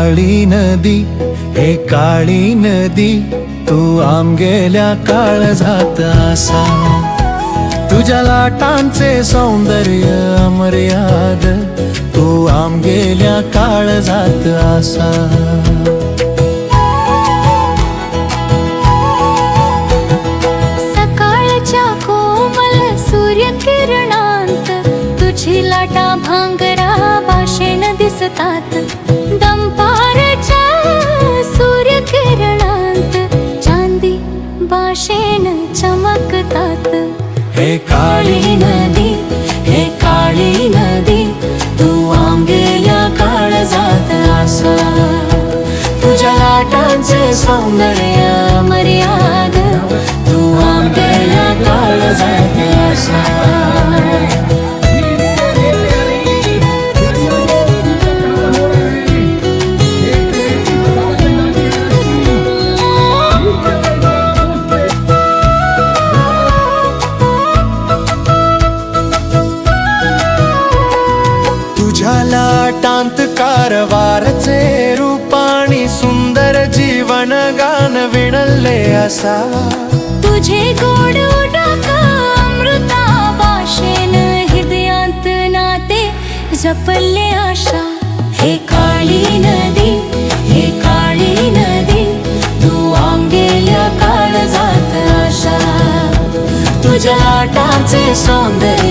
काळी नदी, हे काळी नदी, तू आम गेल्या काळजात असा, तुझ्या लाटांचे सौंदर्य अमर्याद, तू आम गेल्या काळजात असा. सकाळच्या कोमल सूर्यकिरणांत तुझी लाटा भांगरा भाषेन दिसतात. दंपारच्या सूर्यकिरणांत चांदी भाषेन चमकतात. हे काळी नदी, हे काळी नदी, तू आम गेल्या काळजात असा, तुझ्या लाटांचे सौंदर्य अमर्याद, तू आम गेल्या काळजात असा. तुझ्या लाटांत कारवारचे रूपाणी सुंदर जीवन गान विणले असा, तुझे गोड उडाका अमृता भाषेन हृदयात नाते जपले आशा. हे काळी नदी, हे काळी नदी, तू आम गेल्या काळजात असा, तुझ्या लाटांचे सौंदर्य